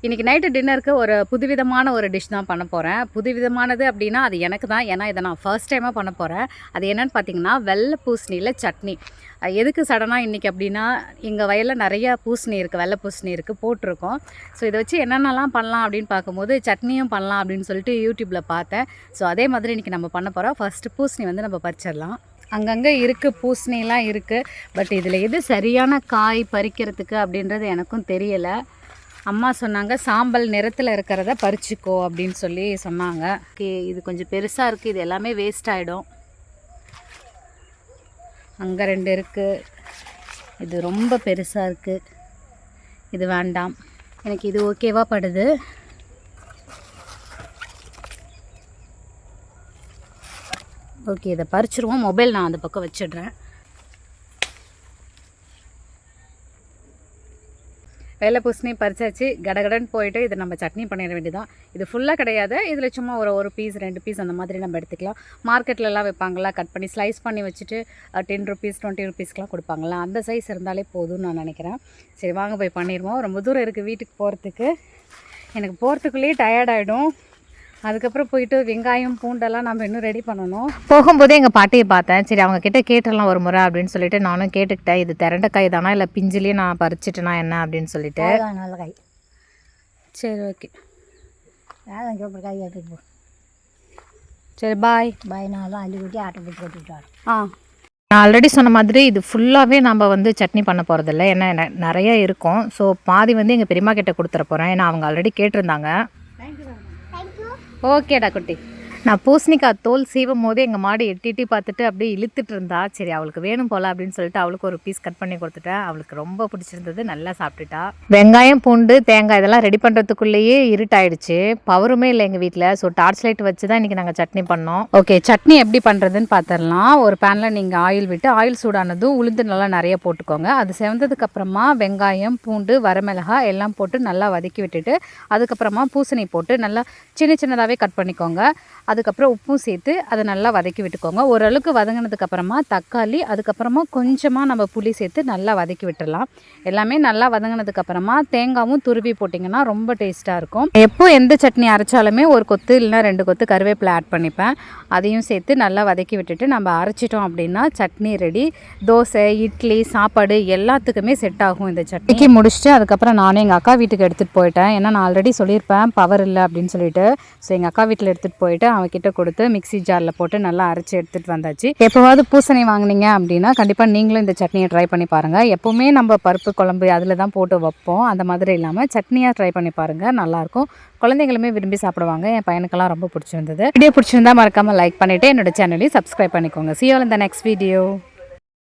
இன்றைக்கி நைட்டு டின்னருக்கு ஒரு புதுவிதமான ஒரு டிஷ் தான் பண்ண போகிறேன். புதுவிதமானது அப்படின்னா அது எனக்கு தான். ஏன்னா இதை நான் ஃபர்ஸ்ட் டைமாக பண்ண போகிறேன். அது என்னென்னு பார்த்தீங்கன்னா வெள்ளை பூசணியில் சட்னி. எதுக்கு சடனாக இன்றைக்கி அப்படின்னா எங்கள் வயலில் நிறையா பூசணி இருக்குது, வெள்ளை பூசணி இருக்குது, போட்டிருக்கோம். ஸோ இதை வச்சு என்னென்னலாம் பண்ணலாம் அப்படின்னு பார்க்கும்போது சட்னியும் பண்ணலாம் அப்படின்னு சொல்லிட்டு யூடியூப்பில் பார்த்தேன். ஸோ அதே மாதிரி இன்றைக்கி நம்ம பண்ண போகிறோம். ஃபஸ்ட்டு பூசணி வந்து நம்ம பறிச்சிடலாம். அங்கங்கே இருக்குது, பூசணிலாம் இருக்குது. பட் இதில் எது சரியான காய் பறிக்கிறதுக்கு அப்படின்றது எனக்கும் தெரியலை. அம்மா சொன்னாங்க சாம்பல் நிறத்தில் இருக்கிறத பறிச்சிக்கோ அப்படின்னு சொல்லி சொன்னாங்க. இது கொஞ்சம் பெருசாக இருக்குது, இது எல்லாமே வேஸ்ட் ஆகிடும். அங்கே 2 இருக்குது, இது ரொம்ப பெருசாக இருக்குது, இது வேண்டாம். எனக்கு இது ஓகேவா படுது. ஓகே, இதை பறிச்சிருவோம். மொபைல் நான் அந்த பக்கம் வச்சிடுறேன். வெள்ளை பூசணி பறிச்சாச்சு. கடகடன்னு போயிட்டு இதை நம்ம சட்னி பண்ணிட வேண்டியதான். இது ஃபுல்லாக கிடையாது, இதில் சும்மா ஒரு பீஸ் 2 பீஸ் அந்த மாதிரி நம்ம எடுத்துக்கலாம். மார்க்கெட்லலாம் வைப்பாங்களா, கட் பண்ணி ஸ்லைஸ் பண்ணி வச்சுட்டு 10 ருபீஸ் 20 ருபீஸ்க்கெலாம் கொடுப்பாங்களா, அந்த சைஸ் இருந்தாலே போதும்னு நான் நினைக்கிறேன். சரி வாங்க போய் பண்ணிடுவோம். ரொம்ப தூரம் இருக்குது வீட்டுக்கு போகிறதுக்கு. எனக்கு போகிறதுக்குள்ளேயே டயர்டாகிடும். அதுக்கப்புறம் போயிட்டு வெங்காயம் பூண்டெல்லாம் நம்ம இன்னும் ரெடி பண்ணணும். போகும்போதே எங்கள் பாட்டியை பார்த்தேன். சரி அவங்க கிட்டே கேட்டுடலாம் ஒரு முறை அப்படின்னு சொல்லிட்டு நானும் கேட்டுக்கிட்டேன். இது திரண்ட காய் தானா இல்லை பிஞ்சிலேயே நான் பறிச்சிட்டேனா என்ன அப்படின்னு சொல்லிட்டு. நல்ல காய். சரி ஓகே, காய் எடுத்துட்டு போ. சரி பாய். பாய். நான் அள்ளி ஊட்டி ஆட்டை போட்டு கொட்டிவிட்டாரு. நான் ஆல்ரெடி சொன்ன மாதிரி இது ஃபுல்லாகவே நம்ம வந்து சட்னி பண்ண போகிறதில்ல. ஏன்னா நிறைய இருக்கும். ஸோ பாதி வந்து எங்கள் பெரியம்மா கிட்டே கொடுத்துட போகிறேன். ஏன்னா அவங்க ஆல்ரெடி கேட்டிருந்தாங்க. ஓகேடா குட்டி. நான் பூசணிக்காய் தோல் சீவும் போது எங்கள் மாடு எட்டி பார்த்துட்டு அப்படியே இழுத்துட்டு இருந்தா. சரி அவளுக்கு வேணும் போல் அப்படின்னு சொல்லிட்டு அவளுக்கு ஒரு பீஸ் கட் பண்ணி கொடுத்துட்டேன். அவளுக்கு ரொம்ப பிடிச்சிருந்தது, நல்லா சாப்பிட்டுட்டா. வெங்காயம் பூண்டு தேங்காய் இதெல்லாம் ரெடி பண்ணுறதுக்குள்ளேயே இருட்டாயிடுச்சு. பவருமே இல்லை எங்கள் வீட்டில். ஸோ டார்ச் லைட் வச்சு தான் இன்றைக்கி நாங்கள் சட்னி பண்ணோம். ஓகே, சட்னி எப்படி பண்ணுறதுன்னு பார்த்துடலாம். ஒரு பேனில் நீங்கள் ஆயில் விட்டு ஆயில் சூடானதும் உளுந்து நல்லா நிறைய போட்டுக்கோங்க. அது செவந்ததுக்கப்புறமா வெங்காயம் பூண்டு வரமிளகாய் எல்லாம் போட்டு நல்லா வதக்கி விட்டுட்டு அதுக்கப்புறமா பூசணி போட்டு நல்லா சின்னதாகவே கட் பண்ணிக்கோங்க. அதுக்கப்புறம் உப்பும் சேர்த்து அதை நல்லா வதக்கி விட்டுக்கோங்க. ஓரளவுக்கு வதங்கினதுக்கப்புறமா தக்காளி, அதுக்கப்புறமா கொஞ்சமாக நம்ம புளி சேர்த்து நல்லா வதக்கி விட்டுடலாம். எல்லாமே நல்லா வதங்கினதுக்கப்புறமா தேங்காயும் துருவி போட்டிங்கன்னா ரொம்ப டேஸ்ட்டாக இருக்கும். எப்போ எந்த சட்னி அரைச்சாலுமே ஒரு கொத்து இல்லைனா 2 கொத்து கருவேப்பிலை ஆட் பண்ணிப்பேன். அதையும் சேர்த்து நல்லா வதக்கி விட்டுட்டு நம்ம அரைச்சிட்டோம் அப்படின்னா சட்னி ரெடி. தோசை, இட்லி, சாப்பாடு எல்லாத்துக்குமே செட் ஆகும் இந்த சட்னிக்கு. முடிச்சுட்டு அதுக்கப்புறம் நானும் எங்கள் அக்கா வீட்டுக்கு எடுத்துகிட்டு போயிட்டேன். ஏன்னா நான் ஆல்ரெடி சொல்லியிருப்பேன் பவர் இல்லை அப்படின்னு சொல்லிட்டு. ஸோ எங்கள் அக்கா வீட்டில் எடுத்துகிட்டு போயிட்டு அவன்கிட்ட கொடுத்து மிக்ஸி ஜாரில் போட்டு நல்லா அரைச்சி எடுத்துகிட்டு வந்தாச்சு. எப்போவாவது பூசணி வாங்கினீங்க அப்படின்னா கண்டிப்பாக நீங்களும் இந்த சட்னியை ட்ரை பண்ணி பாருங்கள். எப்போவுமே நம்ம பருப்பு குழம்பு அதில் தான் போட்டு வைப்போம். அந்த மாதிரி இல்லாமல் சட்னியாக ட்ரை பண்ணி பாருங்கள், நல்லாயிருக்கும். குழந்தைங்களுமே விரும்பி சாப்பிடுவாங்க. என் பையனுக்கெல்லாம் ரொம்ப பிடிச்சிருந்தது. வீடியோ பிடிச்சிருந்தா மறக்காமல் லைக் பண்ணிவிட்டு என்னோட சேனலையும் சப்ஸ்கிரைப் பண்ணிக்கோங்க. See you all in the next video.